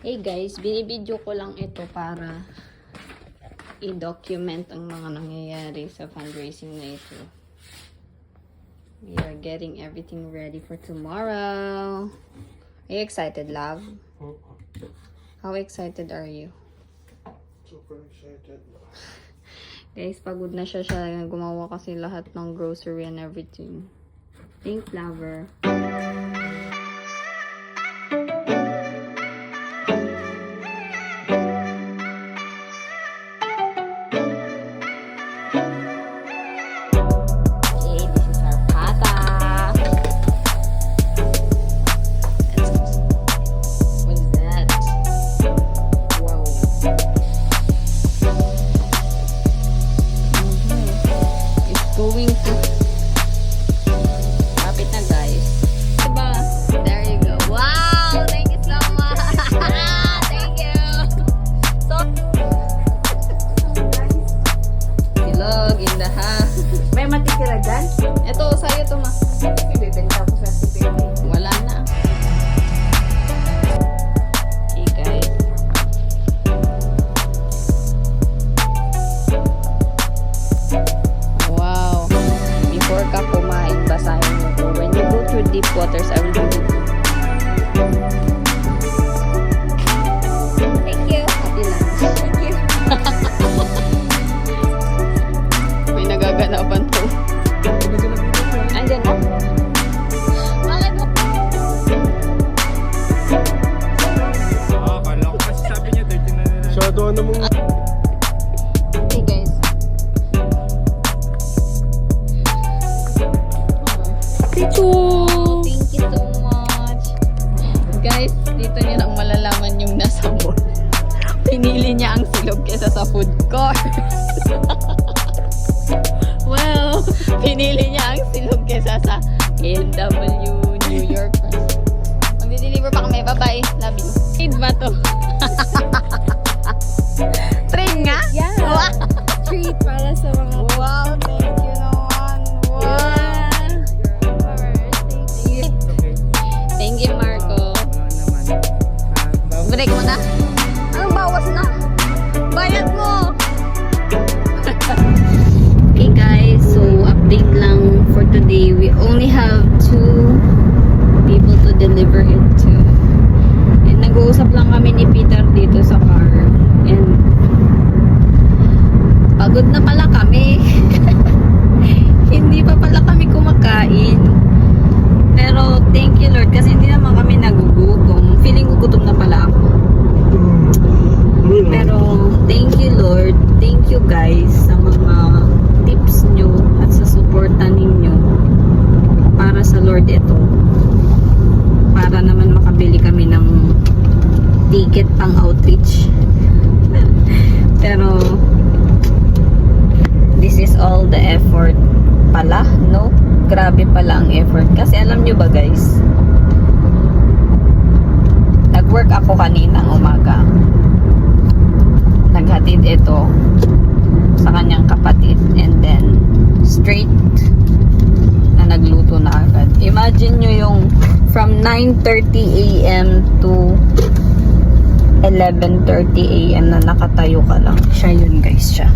Hey guys, binibidyo ko lang ito para i-document ang mga nangyayari sa fundraising na ito. We are getting everything ready for tomorrow. Are you excited, love? How excited are you? Super excited. Guys, pagod na siya. Gumawa kasi lahat ng grocery and everything. Thanks, lover. May matitira dyan? Ito, sa'yo to, ma. Ibibenta ko sa tipid. Wala na. Okay, guys. Wow. Before ka kumain, basahin mo to. When you go through deep waters, I will be with you. Thank you. Happy lunch. Thank you. May nagaganapan to. Andyan na? Bakit mo? Kala ko kasi sabi niya, 13 na nila. So, doon na mong... Hey guys. Thank you so much. Guys, dito niyo lang malalaman yung nasa bowl. Pinili niya ang silog kesa sa food court. Well, pinili niya ang silog kesa sa LW New York. Magdi-deliver pa kami. Bye-bye. Love you. Treat ba to? Train nga? Yeah. Wow. Treat para sa mga... Wow, thank you naman. Wow. Thank you, Marco. Break mo na? Anong bawas na? Bayad mo! Okay guys, so update lang for today. We only have 2 people to deliver it to. And nag-uusap lang kami ni Peter dito sa car. And pagod na pala kami. Hindi pa pala kami kumakain. Pero thank you Lord kasi hindi naman kami nagugutom. Feeling ko gutom na pala ako. Pero thank you Lord. Thank you guys sa mga tips nyo at sa suporta ninyo. Para sa Lord ito. Para naman makabili kami ng ticket pang outreach. Pero this is all the effort pala, no? Grabe pala ang effort. Kasi alam nyo ba guys, nag-work ako kaninang umaga. Naghatid ito sa kanyang kapatid and then straight na nagluto na agad. Imagine nyo yung from 9:30 AM to 11:30 AM na nakatayo ka lang. Siya yun guys, siya.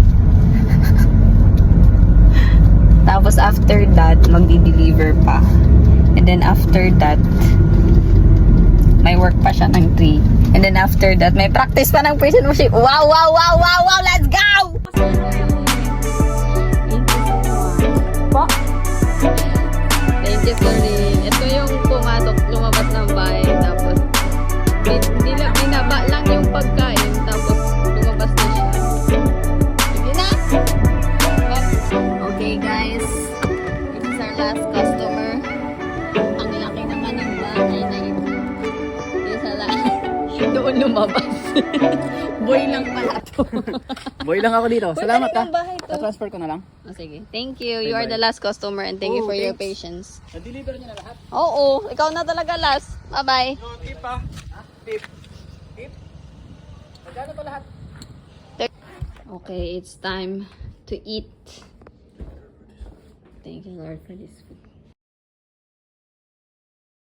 Tapos after that, magdi-deliver pa. And then after that, may work pa siya ng 3. And then after that, may practice pa ng praise and worship. Wow, wow, wow, wow, wow, let's go! Thank you so much. Thank you, Corinne. Ito yung pumasok, lumabas ng bahay. Tapos, binaba lang yung pagkain. Tapos, lumabas na siya. Sige na! Okay, guys. This is our last customer. Ang laki naman ng bahay na ito. Yung sa lahat. Doon lumabas. Boy lang pala to. Boy lang ako dito. Salamat ha. Bahay to. Transfer ko na lang. Oh, sige. Thank you. You are the last customer and thank you for your patience. Na-deliver niyo na lahat. Oo, ikaw na talaga last. Bye-bye. Yung tip ha? Tip. Tip. Magkano pa lahat? Okay, it's time to eat. Thank you, Lord, for this food.